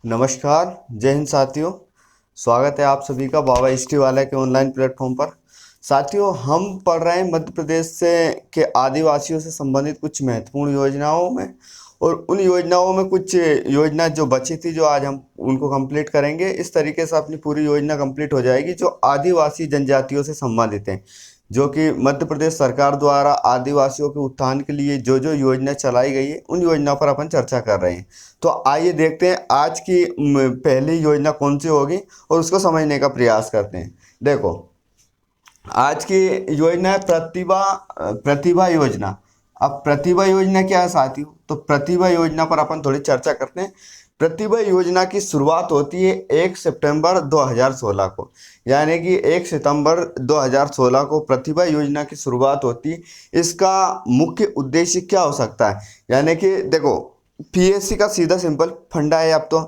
नमस्कार, जय हिंद साथियों। स्वागत है आप सभी का बाबा हिस्ट्री वाला के ऑनलाइन प्लेटफॉर्म पर। साथियों, हम पढ़ रहे हैं मध्य प्रदेश से के आदिवासियों से संबंधित कुछ महत्वपूर्ण योजनाओं में, और उन योजनाओं में कुछ योजना जो बची थी, जो आज हम उनको कंप्लीट करेंगे। इस तरीके से अपनी पूरी योजना कंप्लीट हो जाएगी जो आदिवासी जनजातियों से संबंधित है, जो कि मध्य प्रदेश सरकार द्वारा आदिवासियों के उत्थान के लिए जो जो योजना चलाई गई है, उन योजनाओं पर अपन चर्चा कर रहे हैं। तो आइए देखते हैं आज की पहली योजना कौन सी होगी और उसको समझने का प्रयास करते हैं। देखो, आज की योजना है प्रतिभा योजना। अब प्रतिभा योजना क्या है साथियों? तो प्रतिभा योजना पर अपन थोड़ी चर्चा करते हैं। प्रतिभा योजना की शुरुआत होती है 1 सितंबर 2016 को, यानी कि 1 सितंबर 2016 को प्रतिभा योजना की शुरुआत होती है। इसका मुख्य उद्देश्य क्या हो सकता है? यानी कि देखो, पीएससी का सीधा सिंपल फंडा है। अब तो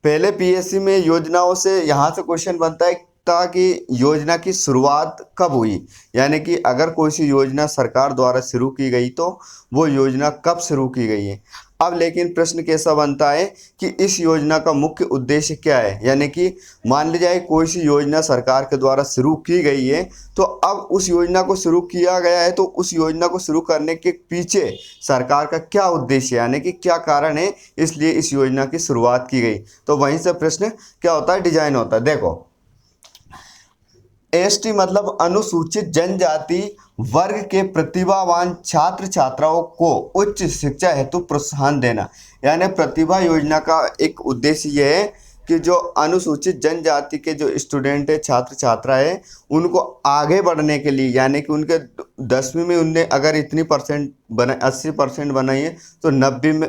पहले पीएससी में योजनाओं से यहाँ से क्वेश्चन बनता है ताकि योजना की शुरुआत कब हुई, यानी कि अगर कोई सी योजना सरकार द्वारा शुरू की गई तो वो योजना कब शुरू की गई है। अब लेकिन प्रश्न कैसा बनता है कि इस योजना का मुख्य उद्देश्य क्या है, यानी कि मान ली जाए कोई सी योजना सरकार के द्वारा शुरू की गई है, तो अब उस योजना को शुरू किया गया है, तो उस योजना को शुरू करने के पीछे सरकार का क्या उद्देश्य है, यानी कि क्या कारण है, इसलिए इस योजना की शुरुआत की गई। तो वहीं से प्रश्न क्या होता है, डिजाइन होता है। देखो, एसटी मतलब अनुसूचित जनजाति वर्ग के प्रतिभावान छात्र छात्राओं को उच्च शिक्षा हेतु प्रोत्साहन देना। यानी प्रतिभा योजना का एक उद्देश्य यह है कि जो अनुसूचित जनजाति के जो स्टूडेंट है, छात्र छात्रा है, उनको आगे बढ़ने के लिए, यानी कि उनके 10वीं में उनने अगर इतनी परसेंट बना 80% बनाई है, तो 90 में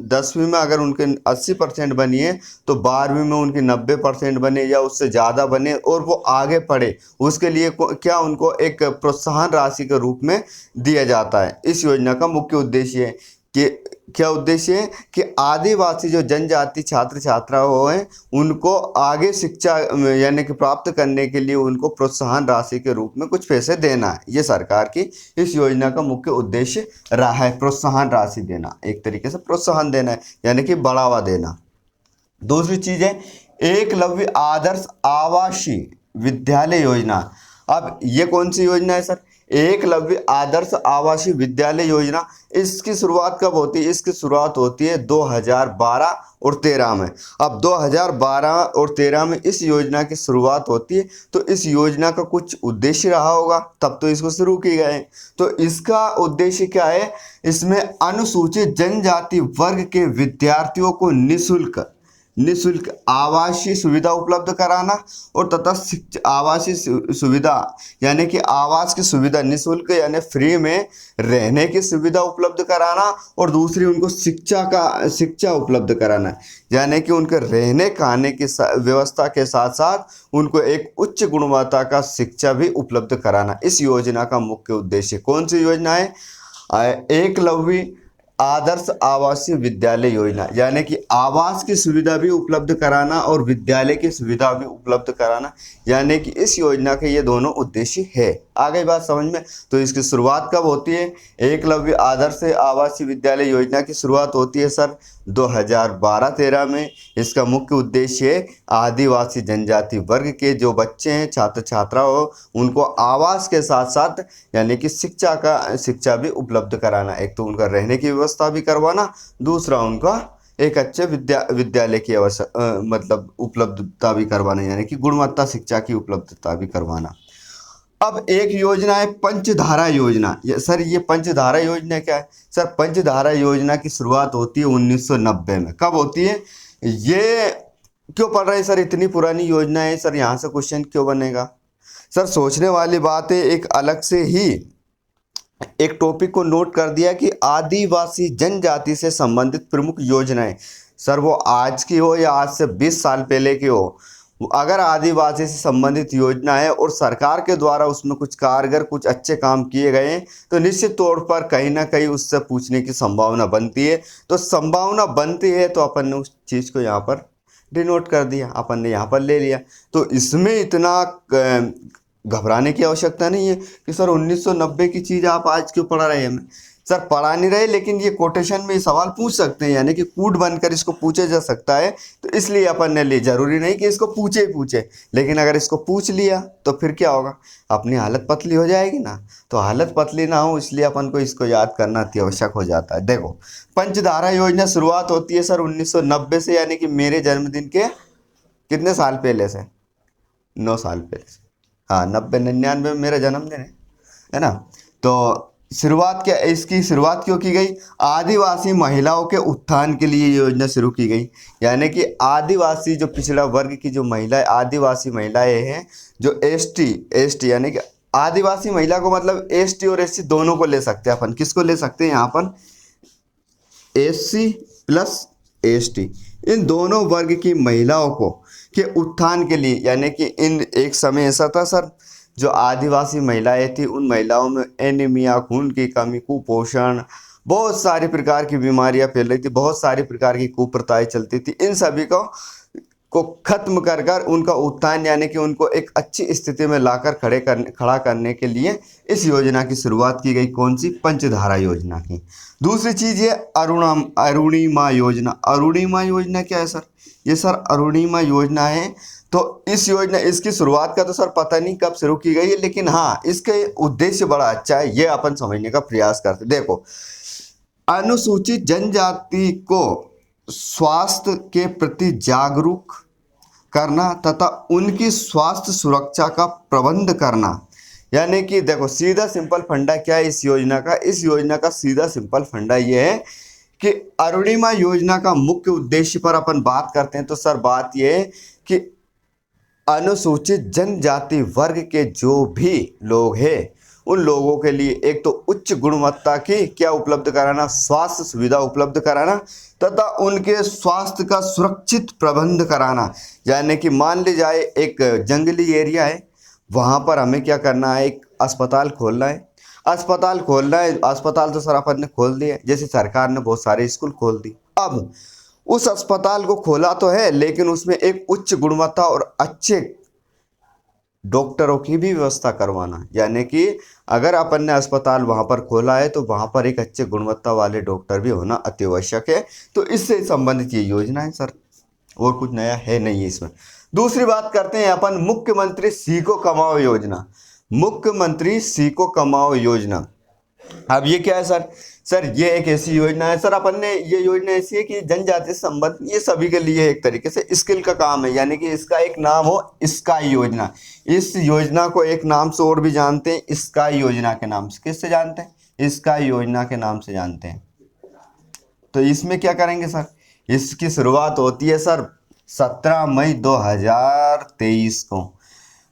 10वीं में अगर उनके 80% बनी है, तो 12वीं में उनकी 90% बने या उससे ज़्यादा बने और वो आगे पढ़े, उसके लिए क्या उनको एक प्रोत्साहन राशि के रूप में दिया जाता है। इस योजना का मुख्य उद्देश्य है कि क्या उद्देश्य है कि आदिवासी जो जनजाति छात्र छात्राओं हैं, उनको आगे शिक्षा यानी कि प्राप्त करने के लिए उनको प्रोत्साहन राशि के रूप में कुछ पैसे देना है। ये सरकार की इस योजना का मुख्य उद्देश्य रहा है, प्रोत्साहन राशि देना, एक तरीके से प्रोत्साहन देना है, यानी कि बढ़ावा देना। दूसरी चीज है एकलव्य आदर्श आवासीय विद्यालय योजना। अब ये कौन सी योजना है सर? एकलव्य आदर्श आवासीय विद्यालय योजना। इसकी शुरुआत कब होती है? इसकी शुरुआत होती है 2012 और 13 में। अब 2012 और 13 में इस योजना की शुरुआत होती है, तो इस योजना का कुछ उद्देश्य रहा होगा, तब तो इसको शुरू की गए। तो इसका उद्देश्य क्या है? इसमें अनुसूचित जनजाति वर्ग के विद्यार्थियों को निःशुल्क आवासीय सुविधा उपलब्ध कराना, और तथा आवासीय सुविधा यानी कि आवास की सुविधा निःशुल्क यानी फ्री में रहने की सुविधा उपलब्ध कराना, और दूसरी उनको शिक्षा उपलब्ध कराना, यानी कि उनके रहने खाने की व्यवस्था के साथ साथ उनको एक उच्च गुणवत्ता का शिक्षा भी उपलब्ध कराना। इस योजना का मुख्य उद्देश्य कौन सी योजना है? एकलव्य आदर्श आवासीय विद्यालय योजना, यानी कि आवास की सुविधा भी उपलब्ध कराना और विद्यालय की सुविधा भी उपलब्ध कराना, यानी कि इस योजना के ये दोनों उद्देश्य है। आ गई बात समझ में? तो इसकी शुरुआत कब होती है? एकलव्य आदर्श आवासीय विद्यालय योजना की शुरुआत होती है सर 2012-13 में। इसका मुख्य उद्देश्य है आदिवासी जनजाति वर्ग के जो बच्चे हैं, छात्र छात्रा हो, उनको आवास के साथ साथ यानी कि शिक्षा भी उपलब्ध कराना। एक तो उनका रहने की व्यवस्था भी करवाना, दूसरा उनका एक अच्छे विद्यालय की मतलब उपलब्धता भी करवाना, यानी कि गुणवत्ता शिक्षा की उपलब्धता भी करवाना। अब एक योजना है पंचधारा योजना। सर ये पंचधारा योजना क्या है? सर पंचधारा योजना की शुरुआत होती है 1990 में। कब होती है? ये क्यों पढ़ रहे हैं सर? इतनी पुरानी योजना है सर, यहाँ से क्वेश्चन क्यों बनेगा? सर सोचने वाली बात है, एक अलग से ही एक टॉपिक को नोट कर दिया कि आदिवासी जनजाति से संबंधित प्रमुख योजनाएं। सर वो आज की हो या आज से 20 साल पहले की हो, अगर आदिवासी से संबंधित योजना है और सरकार के द्वारा उसमें कुछ कारगर कुछ अच्छे काम किए गए हैं, तो निश्चित तौर पर कहीं ना कहीं उससे पूछने की संभावना बनती है। तो संभावना बनती है तो अपन ने उस चीज़ को यहाँ पर डिनोट कर दिया, अपन ने यहाँ पर ले लिया। तो इसमें इतना घबराने की आवश्यकता नहीं है कि सर 1990 की चीज़ आप आज क्यों पढ़ा रहे हैं हमें। सर पढ़ा नहीं रहे, लेकिन ये कोटेशन में ये सवाल पूछ सकते हैं, यानी कि कूट बनकर इसको पूछा जा सकता है, तो इसलिए अपन ने लिए। जरूरी नहीं कि इसको पूछे ही पूछे, लेकिन अगर इसको पूछ लिया तो फिर क्या होगा, अपनी हालत पतली हो जाएगी ना। तो हालत पतली ना हो इसलिए अपन को इसको याद करना अति आवश्यक हो जाता है। देखो, पंचधारा योजना शुरुआत होती है सर 1990 से, यानी कि मेरे जन्मदिन के कितने साल पहले से, 9 साल पहले से। हाँ, 90-99 में मेरा जन्मदिन है ना। तो शुरुआत क्या, इसकी शुरुआत क्यों की गई, आदिवासी महिलाओं के उत्थान के लिए योजना शुरू की गई। यानी कि आदिवासी जो पिछड़ा वर्ग की जो महिलाएं, आदिवासी महिलाएं हैं, जो एसटी यानी कि आदिवासी महिला को मतलब एसटी और एससी दोनों को ले सकते हैं अपन। किसको ले सकते हैं यहाँ पर, एससी प्लस एसटी, इन दोनों वर्ग की महिलाओं को के उत्थान के लिए। यानी कि इन एक समय ऐसा था सर, जो आदिवासी महिलाएं थी उन महिलाओं में एनीमिया, खून की कमी, कुपोषण, बहुत सारी प्रकार की बीमारियां फैल रही थी, बहुत सारी प्रकार की कुप्रथाएं चलती थी। इन सभी को खत्म कर उनका उत्थान, यानी कि उनको एक अच्छी स्थिति में लाकर खड़ा करने के लिए इस योजना की शुरुआत की गई। कौन सी, पंचधारा योजना की। दूसरी चीज ये अरुणिमा योजना। अरुणिमा योजना क्या है सर, ये सर अरुणिमा योजना है। तो इस योजना, इसकी शुरुआत का तो सर पता नहीं कब शुरू की गई है, लेकिन हाँ इसके उद्देश्य बड़ा अच्छा है, ये अपन समझने का प्रयास करते। देखो, अनुसूचित जनजाति को स्वास्थ्य के प्रति जागरूक करना तथा उनकी स्वास्थ्य सुरक्षा का प्रबंध करना। यानी कि देखो, सीधा सिंपल फंडा क्या है इस योजना का, इस योजना का सीधा सिंपल फंडा ये है कि अरुणिमा योजना का मुख्य उद्देश्य पर अपन बात करते हैं तो सर बात ये है कि अनुसूचित जनजाति वर्ग के जो भी लोग हैं उन लोगों के लिए एक तो उच्च गुणवत्ता की क्या उपलब्ध कराना, स्वास्थ्य सुविधा उपलब्ध कराना तथा उनके स्वास्थ्य का सुरक्षित प्रबंध कराना। यानी कि मान ली जाए एक जंगली एरिया है, वहाँ पर हमें क्या करना है, एक अस्पताल खोलना है। अस्पताल तो सर अपन ने खोल दिया, जैसे सरकार ने बहुत सारे स्कूल खोल दी। अब उस अस्पताल को खोला तो है, लेकिन उसमें एक उच्च गुणवत्ता और अच्छे डॉक्टरों की भी व्यवस्था करवाना। यानी कि अगर अपन ने अस्पताल वहाँ पर खोला है तो वहाँ पर एक अच्छे गुणवत्ता वाले डॉक्टर भी होना अति आवश्यक है। तो इससे संबंधित ये योजना है सर, और कुछ नया है नहीं है इसमें। दूसरी बात करते हैं अपन, मुख्यमंत्री सीखो कमाओ योजना। मुख्यमंत्री सीखो कमाओ योजना, अब ये क्या है सर, सर ये एक ऐसी योजना है सर, अपन ने ये योजना ऐसी है कि जनजाति संबंध ये सभी के लिए एक तरीके से स्किल का काम है। यानी कि इसका एक नाम हो स्काई योजना। इस योजना को एक नाम से और भी जानते हैं, स्काई योजना के नाम से। किससे जानते हैं, स्काई योजना के नाम से जानते हैं। तो इसमें क्या करेंगे सर, इसकी शुरुआत होती है सर 17 मई 2023 को।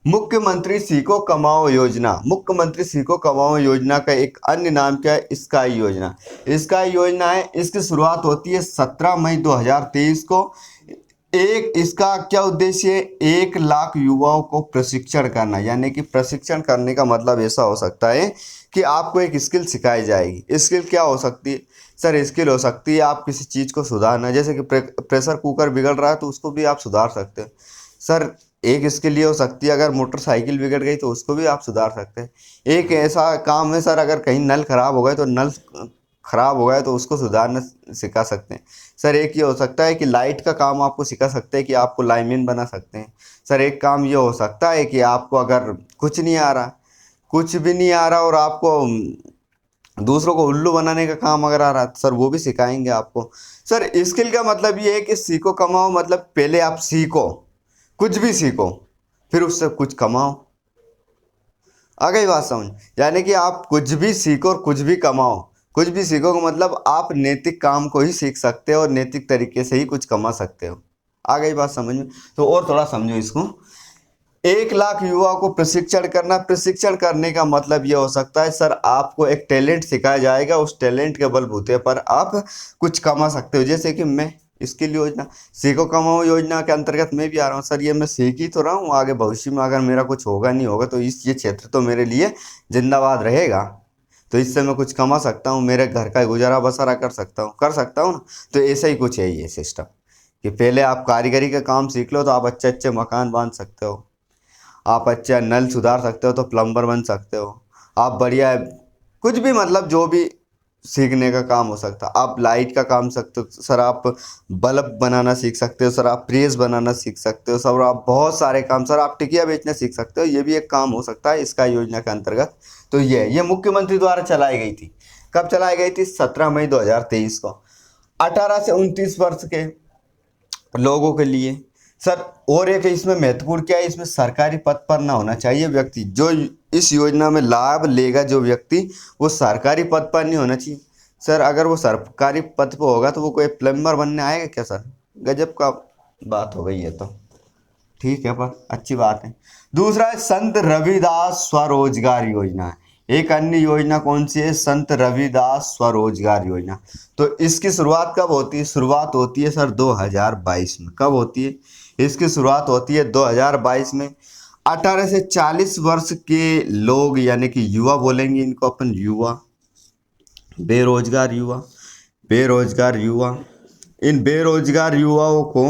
मुख्यमंत्री सीखो कमाओ योजना, मुख्यमंत्री सीखो कमाओ योजना का एक अन्य नाम क्या है, स्काई योजना। स्काई योजना है, इसकी शुरुआत होती है 17 मई 2023 को। एक इसका क्या उद्देश्य है, 1 लाख युवाओं को प्रशिक्षण करना। यानी कि प्रशिक्षण करने का मतलब ऐसा हो सकता है कि आपको एक स्किल सिखाई जाएगी। स्किल क्या हो सकती है सर, स्किल हो सकती है आप किसी चीज़ को सुधारना, जैसे कि प्रेशर कुकर बिगड़ रहा है तो उसको भी आप सुधार सकते हो सर। एक इसके लिए हो सकती है, अगर मोटरसाइकिल बिगड़ गई तो उसको भी आप सुधार सकते हैं। एक ऐसा काम है सर, अगर कहीं नल खराब हो गए तो नल खराब हो गया तो उसको सुधारना सिखा सकते हैं सर। एक ये हो सकता है कि लाइट का काम आपको सिखा सकते हैं कि आपको लाइनमैन बना सकते हैं सर। एक काम ये हो सकता है कि आपको अगर कुछ भी नहीं आ रहा और आपको दूसरों को उल्लू बनाने का काम अगर आ रहा है सर, वो भी सिखाएंगे आपको सर। स्किल का मतलब ये है कि सीखो कमाओ, मतलब पहले आप सीखो, कुछ भी सीखो, फिर उससे कुछ कमाओ। आ गई बात समझ, यानी कि आप कुछ भी सीखो और कुछ भी कमाओ। कुछ भी सीखो का मतलब आप नैतिक काम को ही सीख सकते हो और नैतिक तरीके से ही कुछ कमा सकते हो। आ गई बात समझ में, तो और थोड़ा समझो इसको। 1 लाख युवाओं को प्रशिक्षण करना, प्रशिक्षण करने का मतलब ये हो सकता है सर, आपको एक टैलेंट सिखाया जाएगा, उस टैलेंट के बलबूते पर आप कुछ कमा सकते हो। जैसे कि मैं स्किल योजना, सीखो कमाओ योजना के अंतर्गत मैं भी आ रहा हूँ सर। ये मैं सीख ही तो रहा हूँ, आगे भविष्य में अगर मेरा कुछ होगा नहीं होगा तो ये क्षेत्र तो मेरे लिए जिंदाबाद रहेगा, तो इससे मैं कुछ कमा सकता हूँ, मेरे घर का गुजारा बसरा कर सकता हूँ ना। तो ऐसा ही कुछ है ये सिस्टम कि पहले आप कारीगरी का काम सीख लो तो आप अच्छे अच्छे मकान बांध सकते हो, आप अच्छा नल सुधार सकते हो तो प्लम्बर बन सकते हो, आप बढ़िया कुछ भी मतलब जो भी सीखने का काम हो सकता है। आप लाइट का काम सकते हो सर, आप बल्ब बनाना सीख सकते हो सर, आप प्रेस बनाना सीख सकते हो सर, आप बहुत सारे काम सर, आप टिकिया बेचना सीख सकते हो। ये भी एक काम हो सकता है इसका योजना के अंतर्गत। तो ये मुख्यमंत्री द्वारा चलाई गई थी। कब चलाई गई थी? 17 मई 2023 को। 18 से 29 वर्ष के लोगों के लिए सर। और एक इसमें महत्वपूर्ण क्या है, इसमें सरकारी पद पर ना होना चाहिए व्यक्ति। जो इस योजना में लाभ लेगा जो व्यक्ति, वो सरकारी पद पर नहीं होना चाहिए सर। अगर वो सरकारी पद पर होगा तो वो कोई प्लम्बर बनने आएगा क्या सर? गजब का बात हो गई है। तो ठीक है, पर अच्छी बात है। दूसरा है संत रविदास स्वरोजगार योजना। एक अन्य योजना कौन सी है? संत रविदास स्वरोजगार योजना। तो इसकी शुरुआत कब होती है? शुरुआत होती है सर 2022 में। कब होती है? इसकी शुरुआत होती है 2022 में। 18 से 40 वर्ष के लोग, यानी कि युवा बोलेंगे इनको अपन, युवा, बेरोजगार युवा, बेरोजगार युवा, इन बेरोजगार युवाओं को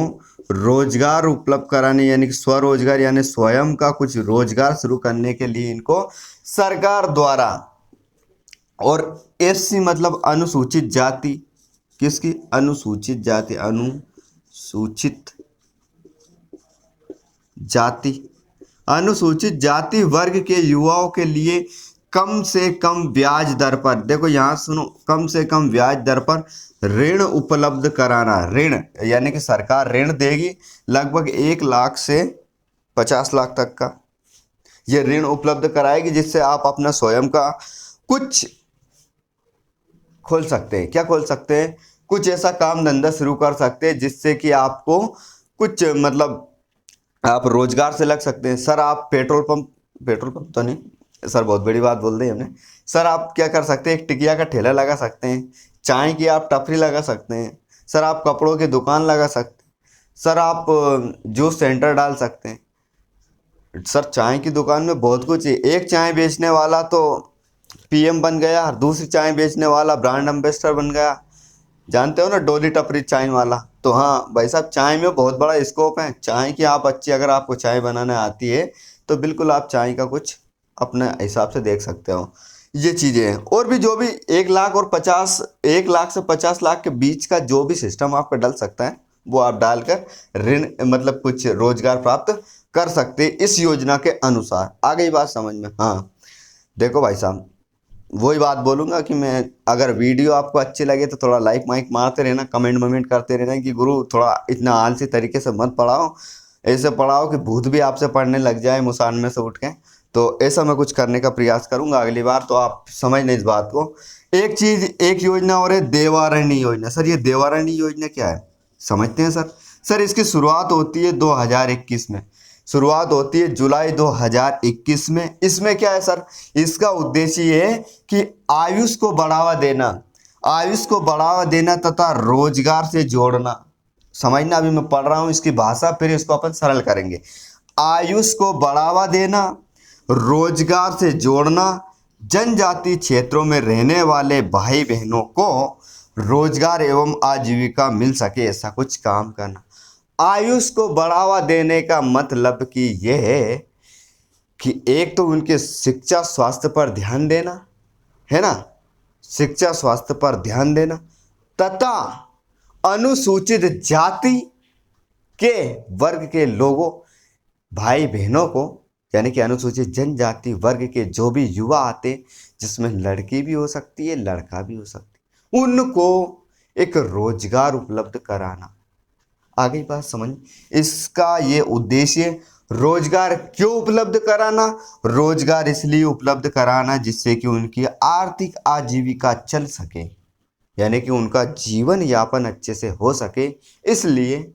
रोजगार उपलब्ध कराने, यानी कि स्वरोजगार, यानी स्वयं का कुछ रोजगार शुरू करने के लिए इनको सरकार द्वारा, और एससी मतलब अनुसूचित जाति, किसकी? अनुसूचित जाति, अनुसूचित जाति, अनुसूचित जाति वर्ग के युवाओं के लिए कम से कम ब्याज दर पर, देखो यहाँ सुनो, कम से कम ब्याज दर पर ऋण उपलब्ध कराना। ऋण यानी कि सरकार ऋण देगी लगभग 1 लाख से 50 लाख तक का ये ऋण उपलब्ध कराएगी, जिससे आप अपना स्वयं का कुछ खोल सकते हैं। क्या खोल सकते हैं? कुछ ऐसा काम धंधा शुरू कर सकते हैं जिससे कि आपको कुछ मतलब आप रोजगार से लग सकते हैं। सर आप पेट्रोल पंप तो नहीं सर, बहुत बड़ी बात बोल दी हमने। सर आप क्या कर सकते हैं? एक टिकिया का ठेला लगा सकते हैं, चाय की आप टपरी लगा सकते हैं सर, आप कपड़ों की दुकान लगा सकते हैं सर, आप जूस सेंटर डाल सकते हैं सर। चाय की दुकान में बहुत कुछ है। एक चाय बेचने वाला तो पीएम बन गया, दूसरी चाय बेचने वाला ब्रांड एम्बेसडर बन गया। जानते हो ना, डोली टपरी चाय वाला। तो हाँ भाई साहब, चाय में बहुत बड़ा स्कोप है। चाय की आप अच्छी, अगर आपको चाय बनाने आती है तो बिल्कुल आप चाय का कुछ अपने हिसाब से देख सकते हो। ये चीज़ें हैं। और भी जो भी 1 लाख और 1 लाख से 50 लाख के बीच का जो भी सिस्टम आपका डल सकता है, वो आप डालकर ऋण मतलब कुछ रोजगार प्राप्त कर सकते हैं इस योजना के अनुसार। आ गई बात समझ में? हाँ देखो भाई साहब, वही बात बोलूँगा कि मैं, अगर वीडियो आपको अच्छी लगे तो थोड़ा लाइक माइक मारते रहना, कमेंट करते रहना कि गुरु थोड़ा इतना आलसी तरीके से मत पढ़ाओ, ऐसे पढ़ाओ कि भूत भी आपसे पढ़ने लग जाए मुसान में से उठ के। तो ऐसा मैं कुछ करने का प्रयास करूँगा अगली बार, तो आप समझ लें इस बात को। एक चीज़, एक योजना और है देवारण्य योजना। सर ये देवारण्य योजना क्या है समझते हैं सर? सर इसकी शुरुआत होती है 2021 में, शुरुआत होती है जुलाई 2021 में। इसमें क्या है सर? इसका उद्देश्य ये है कि आयुष को बढ़ावा देना, आयुष को बढ़ावा देना तथा रोजगार से जोड़ना। समझना, अभी मैं पढ़ रहा हूँ इसकी भाषा, फिर इसको अपन सरल करेंगे। आयुष को बढ़ावा देना, रोजगार से जोड़ना, जनजातीय क्षेत्रों में रहने वाले भाई बहनों को रोजगार एवं आजीविका मिल सके, ऐसा कुछ काम करना। आयुष को बढ़ावा देने का मतलब कि यह है कि एक तो उनके शिक्षा स्वास्थ्य पर ध्यान देना है ना, शिक्षा स्वास्थ्य पर ध्यान देना, तथा अनुसूचित जाति के वर्ग के लोगों भाई बहनों को, यानी कि अनुसूचित जनजाति वर्ग के जो भी युवा आते, जिसमें लड़की भी हो सकती है लड़का भी हो सकती है, उनको एक रोजगार उपलब्ध कराना। आगे बात समझ। इसका ये उद्देश्य, रोजगार क्यों उपलब्ध कराना? रोजगार इसलिए उपलब्ध कराना जिससे कि उनकी आर्थिक आजीविका चल सके, यानी कि उनका जीवन यापन अच्छे से हो सके, इसलिए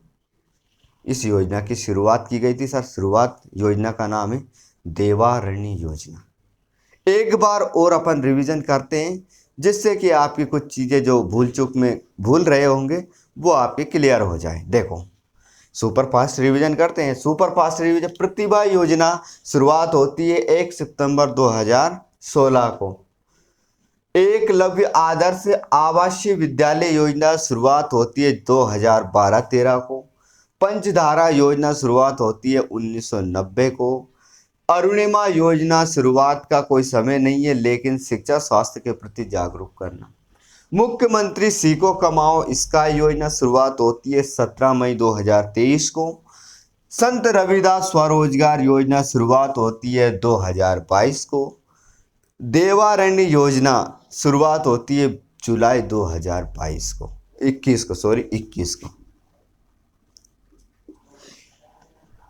इस योजना की शुरुआत की गई थी सर। शुरुआत योजना का नाम है देवारण्य योजना। एक बार और अपन रिवीजन करते हैं, जिससे कि आपकी कुछ चीज़ें जो भूल चूक में भूल रहे होंगे वो आपके क्लियर हो जाए। देखो सुपर फास्ट रिवीजन करते हैं। सुपर फास्ट रिवीजन, प्रतिभा योजना शुरुआत होती है 1 सितंबर 2016 को। एकलव्य आदर्श आवासीय विद्यालय योजना शुरुआत होती है 2012-13 को। पंचधारा योजना शुरुआत होती है 1990 को। अरुणिमा योजना शुरुआत का कोई समय नहीं है, लेकिन शिक्षा स्वास्थ्य के प्रति जागरूक करना। मुख्यमंत्री सीखो कमाओ स्काई योजना शुरुआत होती है 17 मई 2023 को। संत रविदास स्वरोजगार योजना शुरुआत होती है 2022 को। देवारण्य योजना शुरुआत होती है जुलाई 2022 को, 21 को।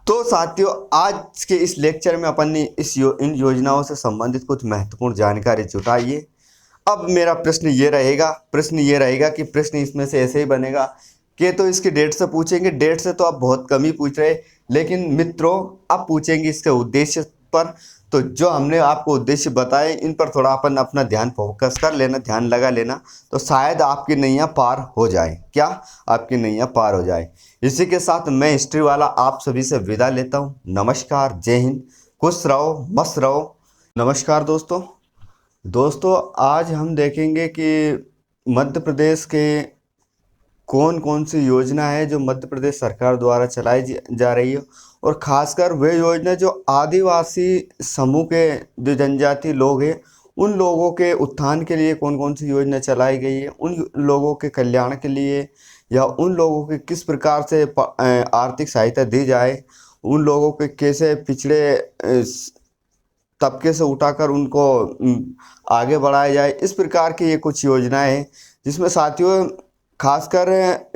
तो साथियों, आज के इस लेक्चर में अपन ने इन योजनाओं से संबंधित कुछ महत्वपूर्ण जानकारी जुटाई है। अब मेरा प्रश्न ये रहेगा कि प्रश्न इसमें से ऐसे ही बनेगा कि तो इसकी डेट से पूछेंगे। डेट से तो आप बहुत कम ही पूछ रहे, लेकिन मित्रों अब पूछेंगे इसके उद्देश्य पर। तो जो हमने आपको उद्देश्य बताए इन पर थोड़ा अपन अपना ध्यान फोकस कर लेना, ध्यान लगा लेना, तो शायद आपकी नैया पार हो जाए। क्या आपकी नैया पार हो जाए। इसी के साथ मैं हिस्ट्री वाला आप सभी से विदा लेता हूँ। नमस्कार, जय हिंद, खुश रहो, मस्त रहो। नमस्कार दोस्तों, आज हम देखेंगे कि मध्य प्रदेश के कौन कौन सी योजना है जो मध्य प्रदेश सरकार द्वारा चलाई जा रही है, और ख़ासकर वे योजना जो आदिवासी समूह के जो जनजाति लोग हैं उन लोगों के उत्थान के लिए कौन कौन सी योजना चलाई गई है, उन लोगों के कल्याण के लिए, या उन लोगों के किस प्रकार से आर्थिक सहायता दी जाए, उन लोगों के कैसे पिछड़े तबके से उठाकर उनको आगे बढ़ाया जाए। इस प्रकार की ये कुछ योजनाएं हैं जिसमें साथियों खासकर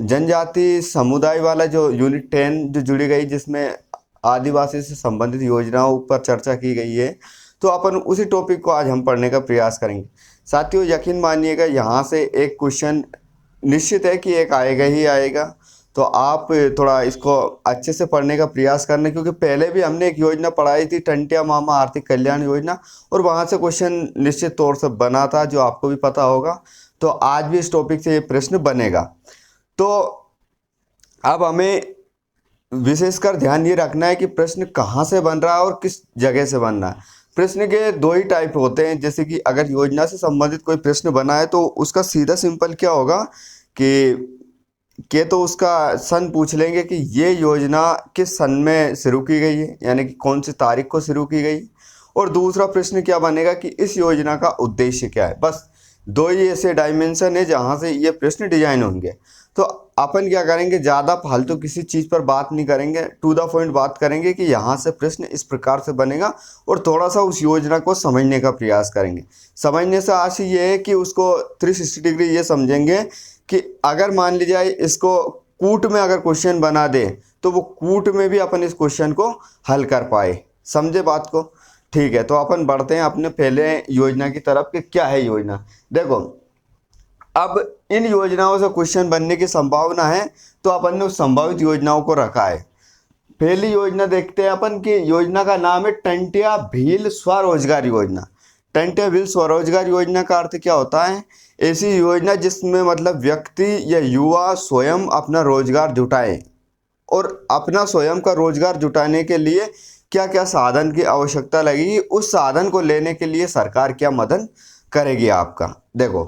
जनजाति समुदाय वाला जो यूनिट 10 जो जुड़ी गई, जिसमें आदिवासी से संबंधित योजनाओं पर चर्चा की गई है। तो अपन उसी टॉपिक को आज हम पढ़ने का प्रयास करेंगे। साथियों यकीन मानिएगा, यहाँ से एक क्वेश्चन निश्चित है कि एक आएगा ही आएगा। तो आप थोड़ा इसको अच्छे से पढ़ने का प्रयास करना, क्योंकि पहले भी हमने एक योजना पढ़ाई थी, टंटिया मामा आर्थिक कल्याण योजना, और वहाँ से क्वेश्चन निश्चित तौर से बना था, जो आपको भी पता होगा। तो आज भी इस टॉपिक से ये प्रश्न बनेगा। तो अब हमें विशेषकर ध्यान ये रखना है कि प्रश्न कहाँ से बन रहा है और किस जगह से बन रहा है। प्रश्न के दो ही टाइप होते हैं। जैसे कि अगर योजना से संबंधित कोई प्रश्न बना है तो उसका सीधा सिंपल क्या होगा कि तो उसका सन पूछ लेंगे कि ये योजना किस सन में शुरू की गई है, यानी कि कौन सी तारीख को शुरू की गई। और दूसरा प्रश्न क्या बनेगा कि इस योजना का उद्देश्य क्या है। बस दो ही ऐसे डायमेंशन है जहाँ से ये प्रश्न डिजाइन होंगे। तो अपन क्या करेंगे, ज़्यादा फालतू किसी चीज़ पर बात नहीं करेंगे, टू द पॉइंट बात करेंगे कि यहाँ से प्रश्न इस प्रकार से बनेगा, और थोड़ा सा उस योजना को समझने का प्रयास करेंगे। समझने से आशय ये है कि उसको 360 डिग्री ये समझेंगे कि अगर मान लीजिए इसको कूट में अगर क्वेश्चन बना दे तो वो कूट में भी अपन इस क्वेश्चन को हल कर पाए। समझे बात को? ठीक है, तो अपन बढ़ते हैं अपने पहले योजना की तरफ कि क्या है योजना। देखो, अब इन योजनाओं से क्वेश्चन बनने की संभावना है, तो अपन ने उस संभावित योजनाओं को रखा है। पहली योजना देखते हैं अपन की, योजना का नाम है टंटिया भील स्वरोजगार योजना। टंटिया भील स्वरोजगार योजना का अर्थ क्या होता है? ऐसी योजना जिसमें मतलब व्यक्ति या युवा स्वयं अपना रोजगार जुटाए, और अपना स्वयं का रोजगार जुटाने के लिए क्या क्या साधन की आवश्यकता लगेगी, उस साधन को लेने के लिए सरकार क्या मदद करेगी आपका। देखो,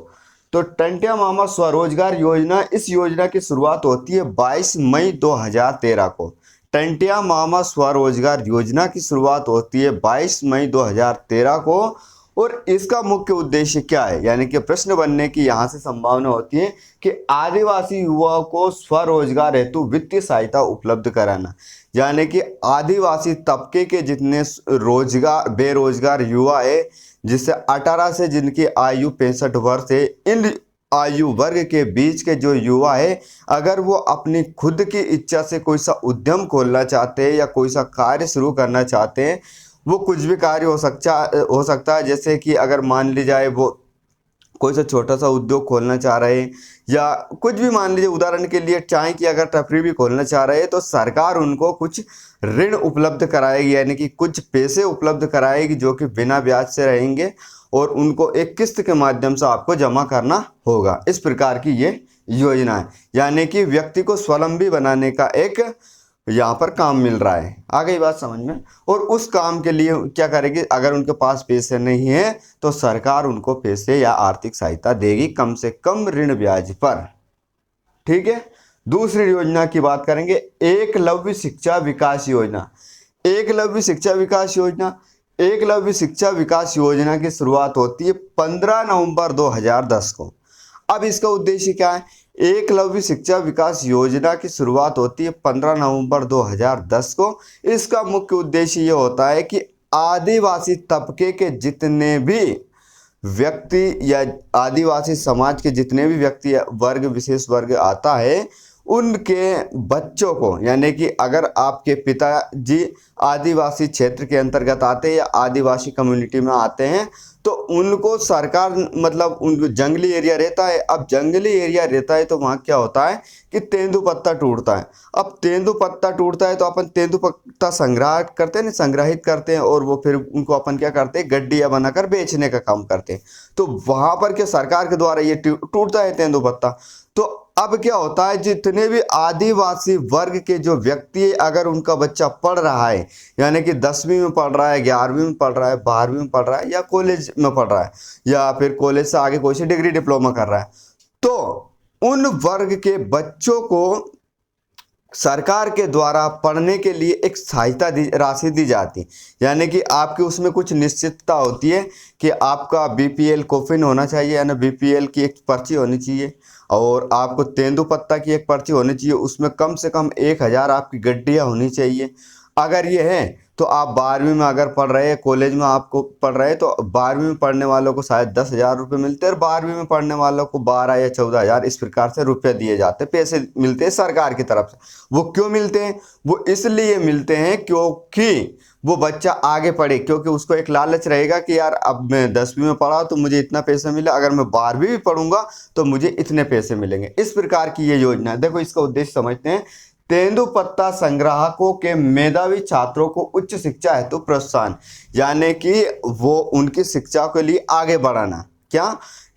तो टंटिया मामा स्वरोजगार योजना, इस योजना की शुरुआत होती है 22 मई 2013 को। टंटिया मामा स्वरोजगार योजना की शुरुआत होती है 22 मई 2013 को। और इसका मुख्य उद्देश्य क्या है, यानी कि प्रश्न बनने की यहाँ से संभावना होती है कि आदिवासी युवाओं को स्वरोजगार हेतु वित्तीय सहायता उपलब्ध कराना। यानी कि आदिवासी तबके के जितने बेरोजगार युवा है, जिससे 18 से जिनकी आयु 65 वर्ष है, इन आयु वर्ग के बीच के जो युवा है, अगर वो अपनी खुद की इच्छा से कोई सा उद्यम खोलना चाहते हैं या कोई सा कार्य शुरू करना चाहते हैं, वो कुछ भी कार्य हो सकता है। जैसे कि अगर मान ली जाए वो कोई सा छोटा सा उद्योग खोलना चाह रहे हैं, या कुछ भी मान लीजिए उदाहरण के लिए चाय की अगर टपरी भी खोलना चाह रहे हैं, तो सरकार उनको कुछ ऋण उपलब्ध कराएगी, यानी कि कुछ पैसे उपलब्ध कराएगी जो कि बिना ब्याज से रहेंगे, और उनको एक किस्त के माध्यम से आपको जमा करना होगा। इस प्रकार की ये योजना है, यानी कि व्यक्ति को स्वावलंबी बनाने का एक यहाँ पर काम मिल रहा है। आ गई बात समझ में? और उस काम के लिए क्या करेगी, अगर उनके पास पैसे नहीं है तो सरकार उनको पैसे या आर्थिक सहायता देगी, कम से कम ऋण ब्याज पर। ठीक है, दूसरी योजना की बात करेंगे, एकलव्य शिक्षा विकास योजना। एकलव्य शिक्षा विकास योजना, एकलव्य शिक्षा विकास योजना की शुरुआत होती है 15 नवंबर 2010 को। अब इसका उद्देश्य क्या है? एकलव्य शिक्षा विकास योजना की शुरुआत होती है 15 नवंबर 2010 को। इसका मुख्य उद्देश्य ये होता है कि आदिवासी तबके के जितने भी व्यक्ति या आदिवासी समाज के जितने भी व्यक्ति वर्ग, विशेष वर्ग आता है, उनके बच्चों को, यानी कि अगर आपके पिताजी आदिवासी क्षेत्र के अंतर्गत आते हैं या आदिवासी कम्युनिटी में आते हैं, तो उनको सरकार, मतलब उनको जंगली एरिया रहता है। अब जंगली एरिया रहता है तो वहाँ क्या होता है कि तेंदुपत्ता टूटता है। अब तेंदुपत्ता टूटता है तो अपन तेंदुपत्ता संग्रह करते हैं, संग्रहित करते हैं, और वो फिर उनको अपन क्या करते हैं, गड्डियाँ बनाकर बेचने का काम करते हैं। तो वहाँ पर क्या सरकार के द्वारा ये टूटता है तेंदुपत्ता। तो अब क्या होता है, जितने भी आदिवासी वर्ग के जो व्यक्ति, अगर उनका बच्चा पढ़ रहा है, यानी कि 10वीं में पढ़ रहा है, 11वीं में पढ़ रहा है, 12वीं में पढ़ रहा है, या कॉलेज में पढ़ रहा है, या फिर कॉलेज से आगे कोई सी डिग्री डिप्लोमा कर रहा है, तो उन वर्ग के बच्चों को सरकार के द्वारा पढ़ने के लिए एक सहायता राशि दी जाती, यानी कि आपकी उसमें कुछ निश्चितता होती है कि आपका बीपीएल कोफिन होना चाहिए, यानी बीपीएल की एक पर्ची होनी चाहिए, और आपको तेंदुपत्ता की एक पर्ची होनी चाहिए, उसमें कम से कम 1000 आपकी गड्डियाँ होनी चाहिए। अगर ये है तो आप 12वीं में अगर पढ़ रहे हैं, कॉलेज में आपको पढ़ रहे हैं, तो 12वीं में पढ़ने वालों को शायद 10,000 रुपये मिलते हैं, और 12वीं में पढ़ने वालों को 12 या 14,000 इस प्रकार से रुपये दिए जाते हैं, पैसे मिलते हैं सरकार की तरफ से। वो क्यों मिलते हैं? वो इसलिए मिलते हैं क्योंकि वो बच्चा आगे पढ़े, क्योंकि उसको एक लालच रहेगा कि यार अब मैं 10वीं में पढ़ा तो मुझे इतना पैसा मिला, अगर मैं 12वीं भी पढ़ूंगा तो मुझे इतने पैसे मिलेंगे। इस प्रकार की ये योजना है। देखो इसका उद्देश्य समझते हैं। तेंदुपत्ता संग्राहकों के मेधावी छात्रों को उच्च शिक्षा हेतु प्रोत्साहन, यानी कि वो उनकी शिक्षा के लिए आगे बढ़ाना। क्या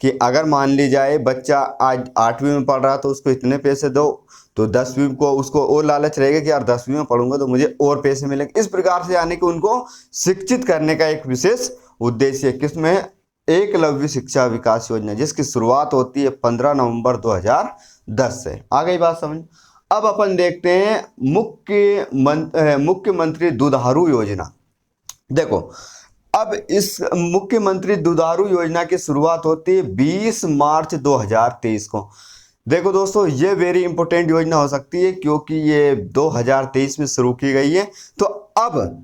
कि अगर मान ली जाए बच्चा आज 8वीं में पढ़ रहा तो उसको इतने पैसे दो, तो 10वीं को उसको और लालच रहेगा कि यार 10वीं में पढ़ूंगा तो मुझे और पैसे मिलेंगे। इस प्रकार से यानी कि उनको शिक्षित करने का एक विशेष उद्देश्य है। किसमें? एकलव्य शिक्षा विकास योजना, जिसकी शुरुआत होती है 15 नवंबर 2010 से। आ गई बात समझ? अब अपन देखते हैं मुख्यमंत्री दुधारू योजना। देखो अब इस मुख्यमंत्री दुधारू योजना की शुरुआत होती है 20 मार्च 2023 को। देखो दोस्तों, ये वेरी इंपॉर्टेंट योजना हो सकती है क्योंकि ये 2023 में शुरू की गई है। तो अब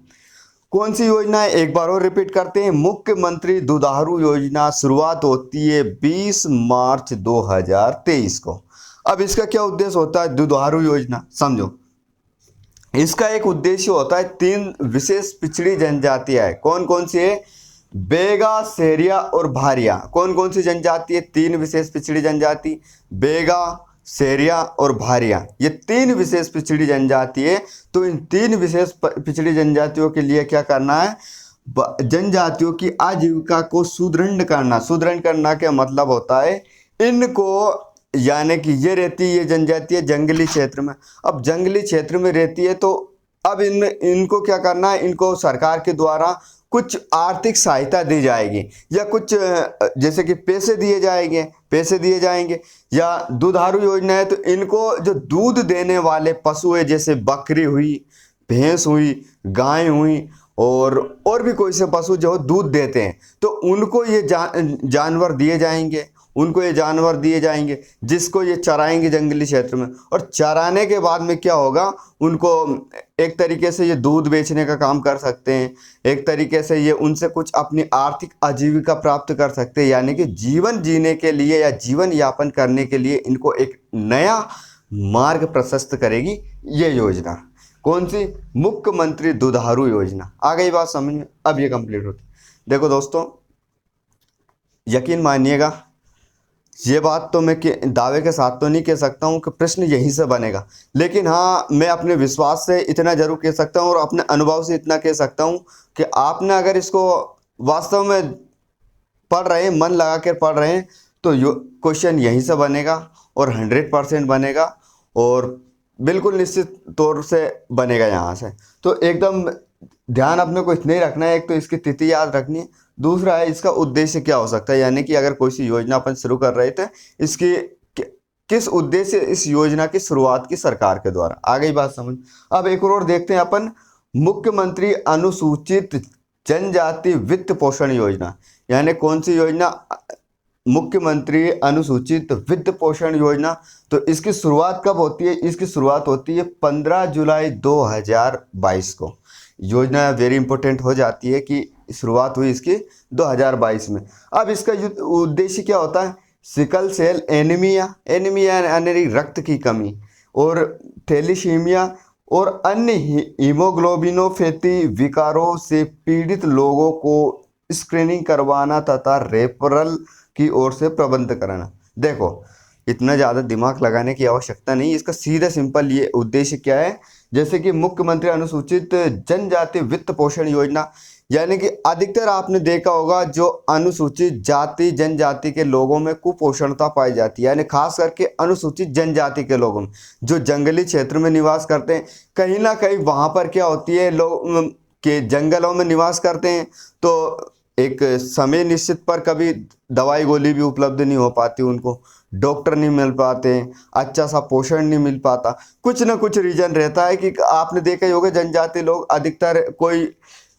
कौन सी योजना है, एक बार और रिपीट करते हैं। मुख्यमंत्री दुधारू योजना शुरुआत होती है 20 मार्च 2023 को। अब इसका क्या उद्देश्य होता है? दुधारू योजना समझो, इसका एक उद्देश्य होता है 3 विशेष पिछड़ी जनजातियां है। कौन कौन सी है? बेगा, सेरिया और भारिया। कौन कौन सी जनजाति है? 3 विशेष पिछड़ी जनजाति, बेगा, सेरिया और भारिया। ये 3 विशेष पिछड़ी जनजाति है। तो इन 3 विशेष पिछड़ी जनजातियों के लिए क्या करना है? जनजातियों की आजीविका को सुदृढ़ करना। सुदृढ़ करना क्या मतलब होता है? इनको, यानी कि ये रहती है, ये जनजाति है जंगली क्षेत्र में। अब जंगली क्षेत्र में रहती है तो अब इनको क्या करना है? इनको सरकार के द्वारा कुछ आर्थिक सहायता दी जाएगी, या कुछ जैसे कि पैसे दिए जाएंगे। या दुधारू योजना है तो इनको जो दूध देने वाले पशु है, जैसे बकरी हुई, भैंस हुई, गाय हुई, और भी कोई से पशु जो दूध देते हैं, तो उनको ये जानवर दिए जाएंगे, जिसको ये चराएंगे जंगली क्षेत्र में। और चराने के बाद में क्या होगा? उनको एक तरीके से ये दूध बेचने का काम कर सकते हैं, एक तरीके से ये उनसे कुछ अपनी आर्थिक आजीविका प्राप्त कर सकते हैं। यानी कि जीवन जीने के लिए या जीवन यापन करने के लिए इनको एक नया मार्ग प्रशस्त करेगी ये योजना। कौन सी? मुख्यमंत्री दुधारू योजना। आ गई बात समझ में? अब ये कंप्लीट होती। देखो दोस्तों, यकीन मानिएगा, ये बात तो मैं दावे के साथ तो नहीं कह सकता हूँ कि प्रश्न यहीं से बनेगा, लेकिन हाँ, मैं अपने विश्वास से इतना जरूर कह सकता हूँ और अपने अनुभव से इतना कह सकता हूँ कि आपने अगर इसको वास्तव में पढ़ रहे हैं, मन लगा कर पढ़ रहे हैं, तो क्वेश्चन यहीं से बनेगा और 100% बनेगा, और बिल्कुल निश्चित तौर से बनेगा यहाँ से। तो एकदम ध्यान अपने को इतना ही रखना है, एक तो इसकी तिथि याद रखनी है, दूसरा है इसका उद्देश्य क्या हो सकता है। यानी कि अगर कोई सी योजना अपन शुरू कर रहे थे, इसकी किस उद्देश्य इस योजना की शुरुआत की सरकार के द्वारा। आ गई बात समझ? अब एक और देखते हैं अपन, मुख्यमंत्री अनुसूचित जनजाति वित्त पोषण योजना। यानी कौन सी योजना? मुख्यमंत्री अनुसूचित वित्त पोषण योजना। तो इसकी शुरुआत कब होती है? इसकी शुरुआत होती है 15 जुलाई 2022 को। योजना वेरी इंपॉर्टेंट हो जाती है कि शुरुआत हुई इसकी 2022 में। अब इसका उद्देश्य क्या होता है? सिकल सेल एनीमिया, एनीमिया यानी रक्त की कमी, और थैलीसीमिया और अन्य हीमोग्लोबिनोपैथी विकारों से पीड़ित लोगों को स्क्रीनिंग करवाना तथा रेफरल की ओर से प्रबंध कराना। देखो, इतना ज़्यादा दिमाग लगाने की आवश्यकता नहीं, इसका सीधा सिंपल ये उद्देश्य क्या है। जैसे कि मुख्यमंत्री अनुसूचित जनजाति वित्त पोषण योजना, यानी कि अधिकतर आपने देखा होगा जो अनुसूचित जाति जनजाति के लोगों में कुपोषणता पाई जाती है, यानी खास करके अनुसूचित जनजाति के लोगों में जो जंगली क्षेत्र में निवास करते हैं। कहीं ना कहीं वहाँ पर क्या होती है, लोग के जंगलों में निवास करते हैं, तो एक समय निश्चित पर कभी दवाई गोली भी उपलब्ध नहीं हो पाती, उनको डॉक्टर नहीं मिल पाते, अच्छा सा पोषण नहीं मिल पाता, कुछ ना कुछ रीजन रहता है। कि आपने देखा ही होगा जनजाति लोग अधिकतर कोई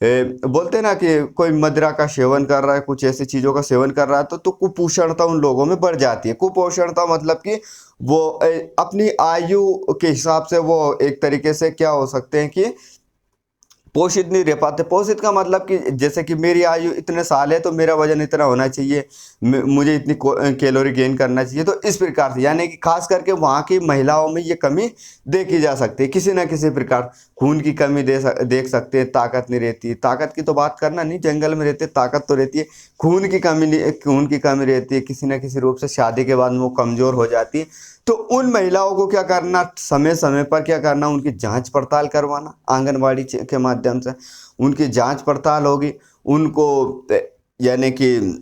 बोलते हैं ना कि कोई मदिरा का सेवन कर रहा है, कुछ ऐसी चीज़ों का सेवन कर रहा है, तो कुपोषणता उन लोगों में बढ़ जाती है। कुपोषणता मतलब कि वो अपनी आयु के हिसाब से वो एक तरीके से क्या हो सकते हैं कि पोषित नहीं रह पाते। पोषित का मतलब कि जैसे कि मेरी आयु इतने साल है तो मेरा वजन इतना होना चाहिए, मुझे इतनी कैलोरी गेन करना चाहिए, तो इस प्रकार से, यानी कि खास करके वहाँ की महिलाओं में ये कमी देखी जा सकती है किसी ना किसी प्रकार। खून की कमी देख सकते हैं, ताकत नहीं रहती, ताकत की तो बात करना नहीं, जंगल में रहते ताकत तो रहती है, खून की कमी रहती है, किसी न किसी रूप से शादी के बाद वो कमज़ोर हो जाती है। तो उन महिलाओं को क्या करना, समय समय पर क्या करना, उनकी जांच पड़ताल करवाना आंगनवाड़ी के माध्यम से। उनकी जांच पड़ताल होगी, उनको यानी कि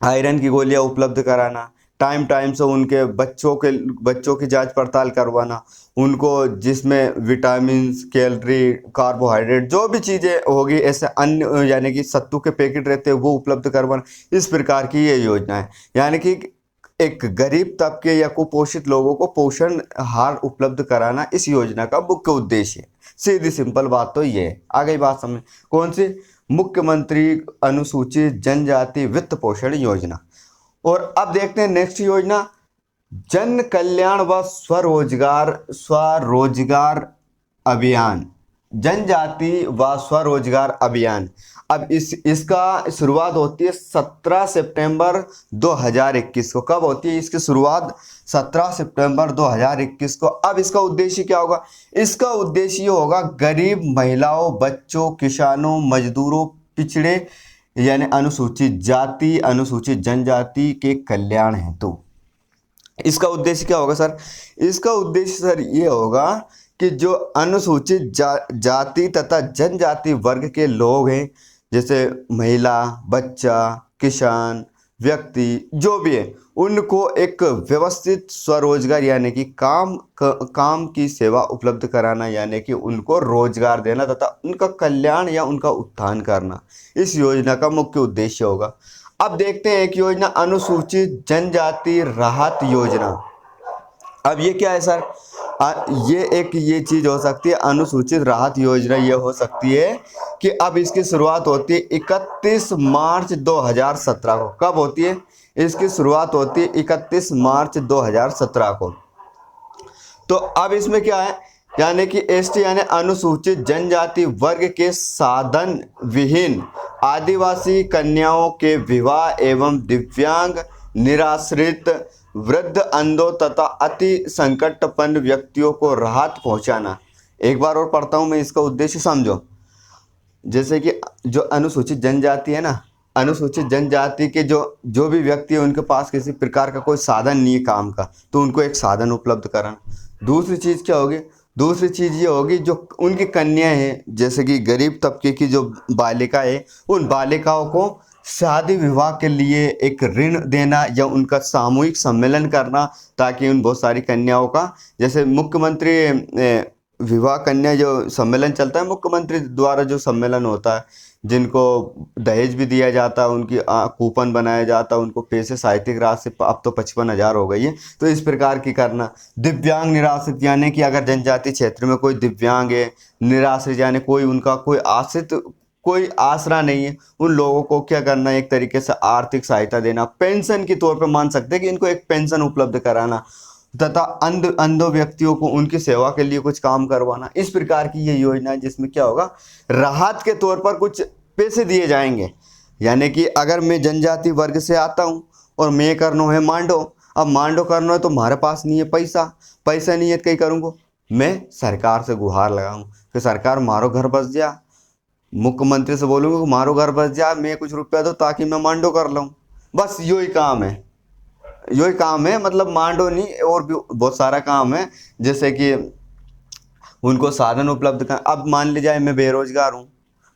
आयरन की गोलियां उपलब्ध कराना, टाइम टाइम से उनके बच्चों की जांच पड़ताल करवाना, उनको जिसमें विटामिन, कैलोरी, कार्बोहाइड्रेट जो भी चीज़ें होगी, ऐसे अन्य यानी कि सत्तू के पैकेट रहते हैं वो उपलब्ध करवाना। इस प्रकार की ये योजना है, यानी कि एक गरीब तबके या कुपोषित लोगों को पोषण आहार उपलब्ध कराना इस योजना का मुख्य उद्देश्य है। सीधी सिंपल बात तो ये है। आ गई बात समझ? कौन सी? मुख्यमंत्री अनुसूचित जनजाति वित्त पोषण योजना। और अब देखते हैं नेक्स्ट योजना, जन कल्याण व स्वरोजगार अभियान, जनजाति व स्वरोजगार अभियान। अब इसका शुरुआत होती है 17 सितंबर 2021 को। कब होती है इसकी शुरुआत? 17 सितंबर 2021 को। अब इसका उद्देश्य क्या होगा? इसका उद्देश्य ये होगा गरीब महिलाओं, बच्चों, किसानों, मजदूरों, पिछड़े यानी अनुसूचित जाति, अनुसूचित जनजाति के कल्याण हेतु। इसका उद्देश्य क्या होगा सर? इसका उद्देश्य सर ये होगा कि जो अनुसूचित जाति तथा जनजाति वर्ग के लोग हैं, जैसे महिला, बच्चा, किसान, व्यक्ति जो भी है, उनको एक व्यवस्थित स्वरोजगार यानी कि काम की सेवा उपलब्ध कराना, यानी कि उनको रोजगार देना तथा उनका कल्याण या उनका उत्थान करना इस योजना का मुख्य उद्देश्य होगा। अब देखते हैं एक योजना, अनुसूचित जनजाति राहत योजना। अब ये क्या है सर? ये चीज़ हो सकती है अनुसूचित राहत योजना। ये हो सकती है कि अब इसकी शुरुआत होती है 31 मार्च 2017 को। कब होती है? इसकी शुरुआत होती है 31 मार्च 2017 को। तो अब इसमें क्या है, यानी कि एसटी यानी अनुसूचित जनजाति वर्ग के साधन विहीन आदिवासी कन्याओं के विवाह एवं दिव्यांग, निराश्रित, वृद्ध, अंधों तथा अति संकटपन्न व्यक्तियों को राहत पहुंचाना। एक बार और पढ़ता हूं मैं, इसका उद्देश्य समझो। जैसे कि जो अनुसूचित जनजाति है ना, अनुसूचित जनजाति के जो भी व्यक्ति है, उनके पास किसी प्रकार का कोई साधन नहीं है काम का, तो उनको एक साधन उपलब्ध कराना। दूसरी चीज़ क्या होगी? दूसरी चीज़ ये होगी जो उनकी कन्या है, जैसे कि गरीब तबके की जो बालिका है, उन बालिकाओं को शादी विवाह के लिए एक ऋण देना या उनका सामूहिक सम्मेलन करना, ताकि उन बहुत सारी कन्याओं का, जैसे मुख्यमंत्री विवाह कन्या जो सम्मेलन चलता है, मुख्यमंत्री द्वारा जो सम्मेलन होता है, जिनको दहेज भी दिया जाता है, उनकी कूपन बनाया जाता है, उनको पैसे साहित्यिक राशि अब तो 55,000 हो गई है, तो इस प्रकार की करना। दिव्यांग निराश्रित यानी कि अगर जनजाति क्षेत्र में कोई दिव्यांग है, निराश्रित यानी कोई उनका कोई आश्रित कोई आसरा नहीं है, उन लोगों को क्या करना है, एक तरीके से आर्थिक सहायता देना, पेंशन के तौर पे मान सकते हैं कि इनको एक पेंशन उपलब्ध कराना, तथा अंधों व्यक्तियों को उनकी सेवा के लिए कुछ काम करवाना। इस प्रकार की ये योजना है जिसमें क्या होगा, राहत के तौर पर कुछ पैसे दिए जाएंगे। यानी कि अगर मैं जनजाति वर्ग से आता हूँ और मैं करना है मांडो, अब मांडो करना है तो हमारे पास नहीं है पैसा नहीं है तो कहीं करूँगा, मैं सरकार से गुहार लगाऊँ कि सरकार मारो घर बस जा, मुख्यमंत्री से बोलूँगा कि मारो घर बस जा, मैं कुछ रुपया दो ताकि मैं मांडो कर लूँ। बस यही काम है, मतलब मांडो नहीं, और भी बहुत सारा काम है, जैसे कि उनको साधन उपलब्ध कर। अब मान लीजिए मैं बेरोजगार हूँ,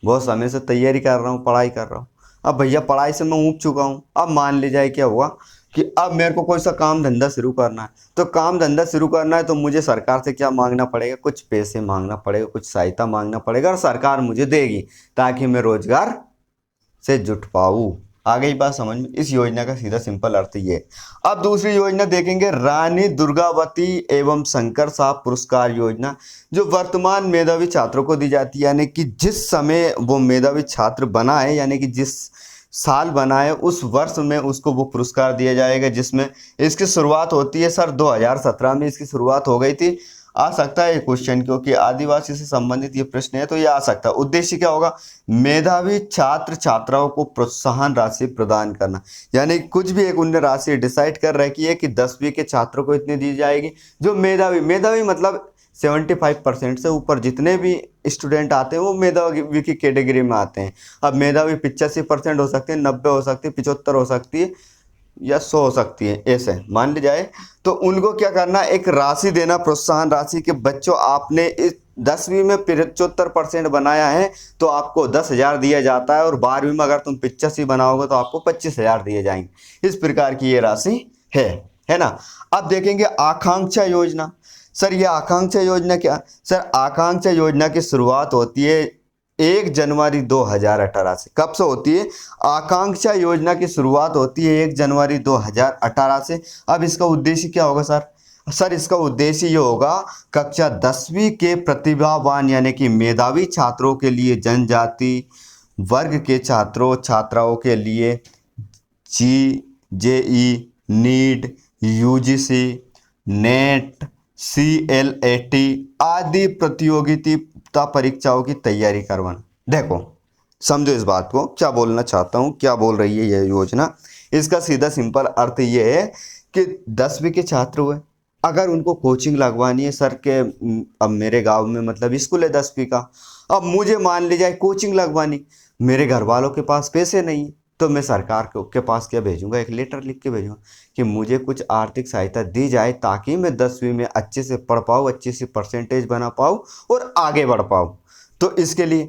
बहुत समय से तैयारी कर रहा हूँ, पढ़ाई कर रहा हूँ, अब भैया पढ़ाई से मैं ऊब चुका हूँ। अब मान लीजिए क्या हुआ कि अब मेरे को कोई सा काम धंधा शुरू करना है, तो काम धंधा शुरू करना है तो मुझे सरकार से क्या मांगना पड़ेगा, कुछ पैसे मांगना पड़ेगा, कुछ सहायता मांगना पड़ेगा, और सरकार मुझे देगी ताकि मैं रोजगार से जुट पाऊँ। आ गई बात समझ में। इस योजना का सीधा सिंपल अर्थ ये है। अब दूसरी योजना देखेंगे, रानी दुर्गावती एवं शंकर साहब पुरस्कार योजना, जो वर्तमान मेधावी छात्रों को दी जाती है। यानी कि जिस समय वो मेधावी छात्र बना है, यानी कि जिस साल बना है उस वर्ष में उसको वो पुरस्कार दिया जाएगा, जिसमें इसकी शुरुआत होती है सर 2017 में इसकी शुरुआत हो गई थी। आ सकता है क्वेश्चन, क्योंकि आदिवासी से संबंधित ये प्रश्न है तो ये आ सकता है। उद्देश्य क्या होगा, मेधावी छात्र छात्राओं को प्रोत्साहन राशि प्रदान करना। यानी कुछ भी एक उन्हें राशि डिसाइड कर रखी है कि 10वीं के छात्रों को इतनी दी जाएगी। जो मेधावी मतलब 75% से ऊपर जितने भी स्टूडेंट आते हैं वो मेधावी की कैटेगरी में आते हैं। अब मेधावी 85% हो सकते हैं, 90 हो सकती है, 75 हो सकती है, या 100 हो सकती है, ऐसे मान ली जाए। तो उनको क्या करना, एक राशि देना, प्रोत्साहन राशि, कि बच्चों आपने इस 10वीं में 75% बनाया है तो आपको 10,000 दिया जाता है, और 12वीं में अगर तुम 85 बनाओगे तो आपको 25,000 दिए जाएंगे। इस प्रकार की ये राशि है ना। अब देखेंगे आकांक्षा योजना। सर ये आकांक्षा योजना क्या, सर आकांक्षा योजना की शुरुआत होती है 1 जनवरी 2018 से। कब से होती है, आकांक्षा योजना की शुरुआत होती है 1 जनवरी 2018 से। अब इसका उद्देश्य क्या होगा सर इसका उद्देश्य ये होगा, कक्षा 10वीं के प्रतिभावान यानी कि मेधावी छात्रों के लिए, जनजाति वर्ग के छात्रों छात्राओं के लिए JEE, NEET, UGC, NET, CLAT आदि प्रतियोगिता परीक्षाओं की तैयारी करवाना। देखो समझो इस बात को, क्या बोलना चाहता हूँ, क्या बोल रही है यह योजना। इसका सीधा सिंपल अर्थ ये है कि 10वीं के छात्र हुए, अगर उनको कोचिंग लगवानी है सर के, अब मेरे गांव में मतलब स्कूल है 10वीं का, अब मुझे मान लीजिए कोचिंग लगवानी, मेरे घर वालों के पास पैसे नहीं है, तो मैं सरकार के पास क्या भेजूंगा, एक लेटर लिख के भेजूंगा कि मुझे कुछ आर्थिक सहायता दी जाए ताकि मैं 10वीं में अच्छे से पढ़ पाऊँ, अच्छी सी परसेंटेज बना पाऊँ और आगे बढ़ पाऊँ। तो इसके लिए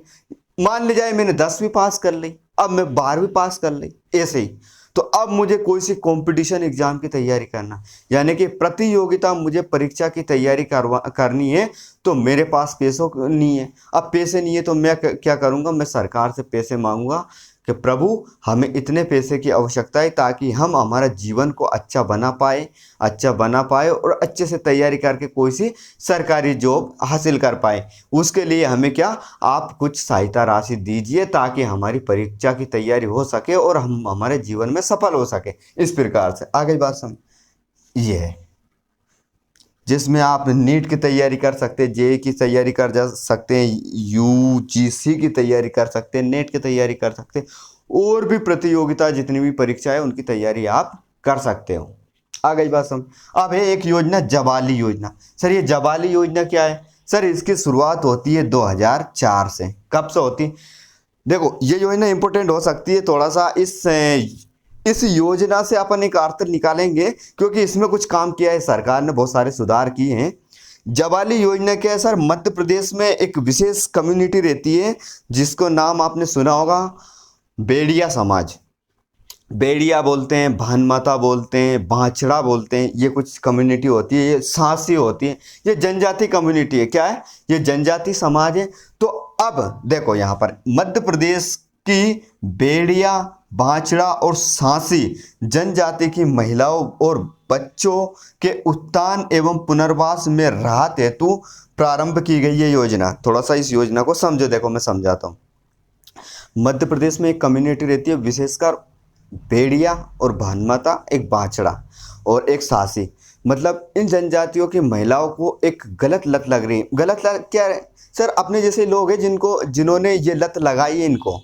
मान ली जाए मैंने 10वीं पास कर ली, अब मैं 12वीं पास कर ली, ऐसे ही। तो अब मुझे कोई सी कंपटीशन एग्जाम की तैयारी करना, यानी कि प्रतियोगिता मुझे परीक्षा की तैयारी करनी है, तो मेरे पास पैसों नहीं है। अब पैसे नहीं है तो मैं क्या करूँगा, मैं सरकार से पैसे मांगूंगा कि प्रभु हमें इतने पैसे की आवश्यकता है ताकि हम हमारा जीवन को अच्छा बना पाए और अच्छे से तैयारी करके कोई सी सरकारी जॉब हासिल कर पाए। उसके लिए हमें क्या, आप कुछ सहायता राशि दीजिए ताकि हमारी परीक्षा की तैयारी हो सके और हम हमारे जीवन में सफल हो सके। इस प्रकार से आगे बात समझ, ये है जिसमें आप नीट की तैयारी कर सकते हैं, जेई की तैयारी कर जा सकते हैं, यूजीसी की तैयारी कर सकते हैं, नेट की तैयारी कर सकते हैं, और भी प्रतियोगिता जितनी भी परीक्षा है उनकी तैयारी आप कर सकते हो। आ गई बात समझ। अब है एक योजना जवाली योजना। सर ये जवाली योजना क्या है, सर इसकी शुरुआत होती है 2004 से। कब से होती, देखो ये योजना इंपॉर्टेंट हो सकती है थोड़ा सा, इस योजना से अपन एक अर्थ निकालेंगे क्योंकि इसमें कुछ काम किया है सरकार ने, बहुत सारे सुधार किए हैं। जवाली योजना क्या है सर, मध्य प्रदेश में एक विशेष कम्युनिटी रहती है जिसको नाम आपने सुना होगा, बेड़िया समाज। बेड़िया बोलते हैं, भानमाता बोलते हैं, बांछड़ा बोलते हैं, ये कुछ कम्युनिटी होती है, ये सांसी होती है, ये जनजाति कम्युनिटी है। क्या है, ये जनजाति समाज है। तो अब देखो यहाँ पर मध्य प्रदेश की बेड़िया, बांछड़ा और सांसी जनजाति की महिलाओं और बच्चों के उत्थान एवं पुनर्वास में राहत हेतु प्रारंभ की गई ये योजना। थोड़ा सा इस योजना को समझो, देखो मैं समझाता हूँ। मध्य प्रदेश में एक कम्युनिटी रहती है, विशेषकर भेड़िया और भानमाता, एक बाछड़ा और एक सासी। मतलब इन जनजातियों की महिलाओं को एक गलत लत लग रही है। गलत लत क्या है सर? अपने जैसे लोग हैं जिन्होंने ये लत लगाई है, इनको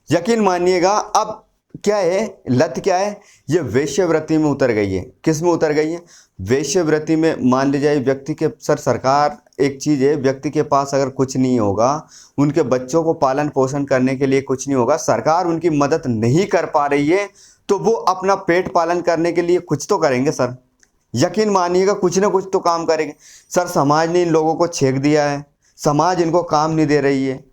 यकीन मानिएगा अब क्या है, लत क्या है, ये वेश्यावृत्ति में उतर गई है। किस में उतर गई है? वेश्यावृत्ति में। मान लीजिए व्यक्ति के सरकार एक चीज़ है, व्यक्ति के पास अगर कुछ नहीं होगा, उनके बच्चों को पालन पोषण करने के लिए कुछ नहीं होगा, सरकार उनकी मदद नहीं कर पा रही है, तो वो अपना पेट पालन करने के लिए कुछ तो करेंगे सर। यकीन मानिएगा कुछ ना कुछ तो काम करेंगे सर। समाज ने इन लोगों को छेक दिया है, समाज इनको काम नहीं दे रही है,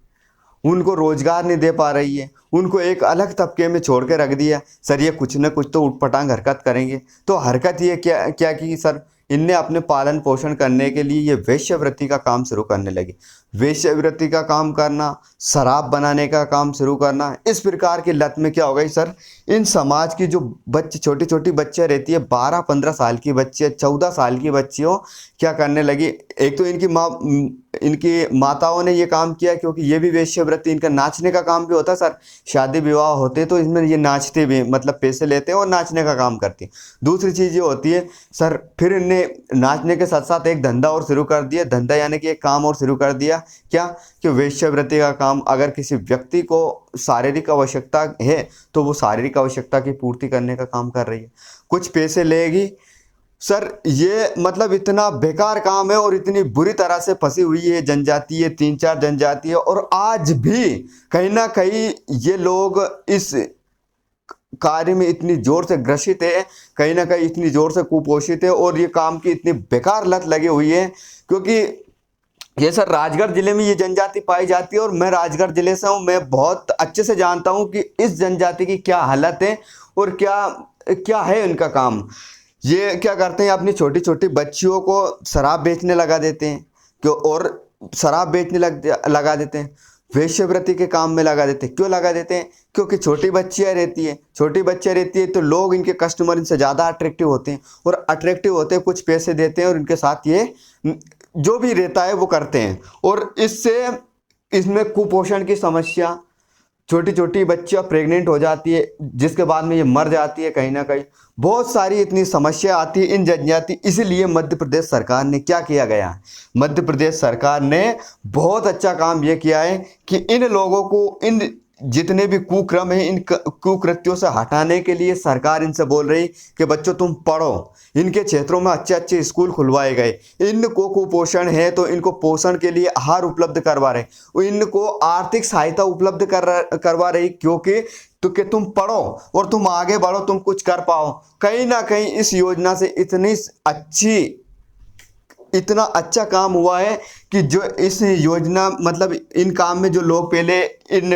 उनको रोजगार नहीं दे पा रही है, उनको एक अलग तबके में छोड़ के रख दिया सर। ये कुछ ना कुछ तो उटपटांग हरकत करेंगे। तो हरकत ये क्या की सर, इनने अपने पालन पोषण करने के लिए ये वेश्यावृत्ति का काम शुरू करने लगी। वेश्यावृत्ति का काम करना, शराब बनाने का काम शुरू करना, इस प्रकार की लत में क्या हो गई सर, इन समाज की जो बच्चे, छोटी छोटी बच्चियाँ रहती है, 12-15 साल की बच्चियाँ, 14 साल की बच्चियों, क्या करने लगी। एक तो इनकी माताओं ने ये काम किया, क्योंकि ये भी वेश्यावृत्ति, इनका नाचने का काम भी होता है सर। शादी विवाह होते तो इसमें ये नाचते भी, मतलब पैसे लेते हैं और नाचने का काम करती हैं। दूसरी चीज़ ये होती है सर, फिर इनने नाचने के साथ साथ एक धंधा और शुरू कर दिया। धंधा यानी कि एक काम और शुरू कर दिया, क्या कि वेश्यावृत्ति का काम। अगर किसी व्यक्ति को शारीरिक आवश्यकता है तो वो शारीरिक आवश्यकता की पूर्ति करने का काम कर रही है, कुछ पैसे लेगी सर। ये मतलब इतना बेकार काम है और इतनी बुरी तरह से फंसी हुई है जनजाति, ये 3-4 जनजाति है। और आज भी कहीं ना कहीं ये लोग इस कार्य में इतनी जोर से ग्रसित है, कहीं ना कहीं इतनी जोर से कुपोषित है, और ये काम की इतनी बेकार लत लगी हुई है। क्योंकि ये सर राजगढ़ जिले में ये जनजाति पाई जाती है, और मैं राजगढ़ जिले से हूँ, मैं बहुत अच्छे से जानता हूँ कि इस जनजाति की क्या हालत है और क्या क्या है इनका काम। ये क्या करते हैं, अपनी छोटी छोटी बच्चियों को शराब बेचने लगा देते हैं, क्यों? और शराब बेचने लगा देते हैं, वेश्यावृत्ति के काम में लगा देते हैं। क्यों लगा देते हैं? क्योंकि छोटी बच्चियाँ रहती है, तो लोग, इनके कस्टमर इनसे ज़्यादा अट्रैक्टिव होते हैं, और अट्रैक्टिव होते हैं, कुछ पैसे देते हैं, और इनके साथ ये जो भी रहता है वो करते हैं। और इसमें कुपोषण की समस्या, छोटी छोटी बच्चियाँ प्रेग्नेंट हो जाती है, जिसके बाद में ये मर जाती है। कहीं ना कहीं बहुत सारी इतनी समस्या आती है इन जनजाति। इसीलिए मध्य प्रदेश सरकार ने क्या किया गया है, मध्य प्रदेश सरकार ने बहुत अच्छा काम ये किया है कि इन लोगों को, इन जितने भी कुक्रम हैं, इन कुकृत्यों से हटाने के लिए सरकार इनसे बोल रही कि बच्चों तुम पढ़ो। इनके क्षेत्रों में अच्छे अच्छे स्कूल खुलवाए गए। इनको कुपोषण है तो इनको पोषण के लिए आहार उपलब्ध करवा रहे, इनको आर्थिक सहायता उपलब्ध करवा रही, क्योंकि तो कि तुम पढ़ो और तुम आगे बढ़ो, तुम कुछ कर पाओ। कहीं ना कहीं इस योजना से इतना अच्छा काम हुआ है कि जो इस योजना, मतलब इन काम में जो लोग पहले इन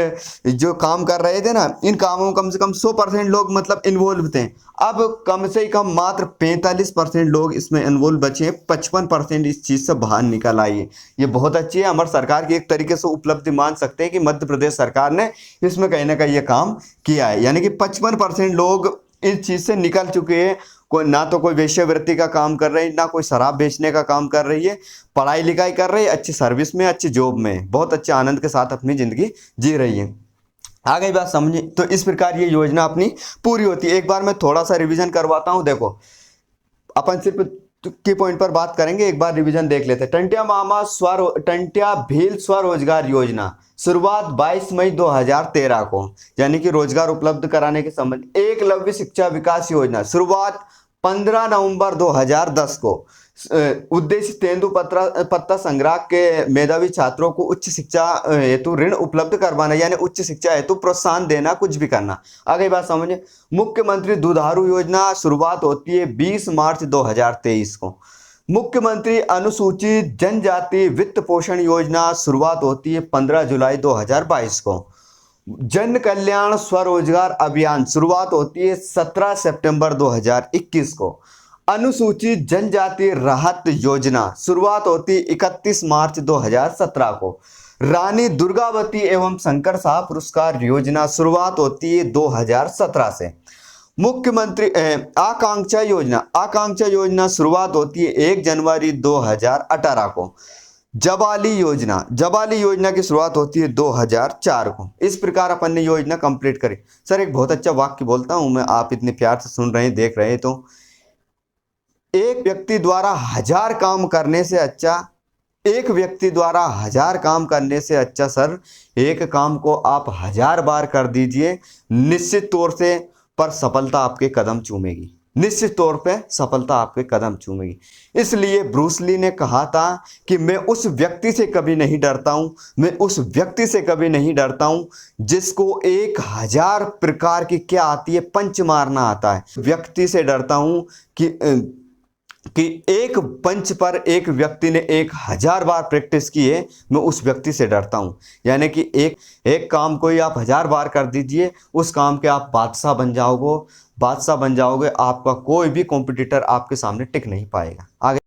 जो काम कर रहे थे ना, इन कामों में कम से कम 100% लोग मतलब इन्वॉल्व थे। अब कम से कम मात्र 45% लोग इसमें इन्वॉल्व बचे हैं, 55% इस चीज़ से बाहर निकल आई है। ये बहुत अच्छी है, हमारी सरकार की एक तरीके से उपलब्धि मान सकते हैं कि मध्य प्रदेश सरकार ने इसमें कहीं ना कहीं ये काम किया है। यानी कि 55% लोग इस चीज़ से निकल चुके हैं। कोई ना तो कोई वेश्यावृत्ति का काम कर रही है, ना कोई शराब बेचने का काम कर रही है, पढ़ाई लिखाई कर रही है, अच्छी सर्विस में, अच्छी जॉब में, बहुत अच्छे आनंद के साथ अपनी ज़िंदगी जी रही है। आ गई बात समझिए? तो इस प्रकार ये योजना अपनी पूरी होती है। एक बार मैं थोड़ा सा रिवीजन करवाता हूँ। देखो, अपन सिर्फ की पॉइंट पर बात करेंगे, एक बार रिवीजन देख लेते हैं। टंट्या भील स्वरोजगार योजना शुरुआत 22 मई 2013 को, यानी कि रोजगार उपलब्ध कराने के संबंध। एकलव्य शिक्षा विकास योजना शुरुआत 15 नवंबर 2010 को। उद्देश्य तेंदुपत्ता संग्रह के मेधावी छात्रों को उच्च शिक्षा हेतु ऋण उपलब्ध करवाना, यानी उच्च शिक्षा हेतु प्रोत्साहन देना, कुछ भी करना। आगे बात समझिए। मुख्यमंत्री दुधारू योजना शुरुआत होती है 20 मार्च 2023 को। मुख्यमंत्री अनुसूचित जनजाति वित्त पोषण योजना शुरुआत होती है 15 जुलाई 2022 को। जन कल्याण स्वरोजगार अभियान शुरुआत होती है 17 सितंबर 2021 को। अनुसूचित जनजाति राहत योजना शुरुआत होती 31 मार्च 2017 को। रानी दुर्गावती एवं शंकर शाह पुरस्कार योजना शुरुआत होती है 2017 से। मुख्यमंत्री आकांक्षा योजना शुरुआत होती है 1 जनवरी 2018 को। जबाली योजना की शुरुआत होती है 2004 को। इस प्रकार अपन ने योजना कंप्लीट करी। सर एक बहुत अच्छा वाक्य बोलता हूं मैं, आप इतने प्यार से सुन रहे हैं, देख रहे हैं, तो एक व्यक्ति द्वारा 1000 काम करने से अच्छा, एक व्यक्ति द्वारा 1000 काम करने से अच्छा सर एक काम को आप 1000 बार कर दीजिए, निश्चित तौर से पर सफलता आपके कदम चूमेगी, निश्चित तौर पे सफलता आपके कदम चूमेगी। इसलिए ब्रूस ली ने कहा था कि मैं उस व्यक्ति से कभी नहीं डरता हूं, मैं उस व्यक्ति से कभी नहीं डरता हूं जिसको 1000 प्रकार की क्या आती है, पंच मारना आता है। व्यक्ति से डरता हूं कि एक पंच पर एक व्यक्ति ने 1000 बार प्रैक्टिस की है, मैं उस व्यक्ति से डरता हूं। यानी कि एक काम को ही आप 1000 बार कर दीजिए, उस काम के आप बादशाह बन जाओगे, आपका कोई भी कॉम्पिटिटर आपके सामने टिक नहीं पाएगा। आगे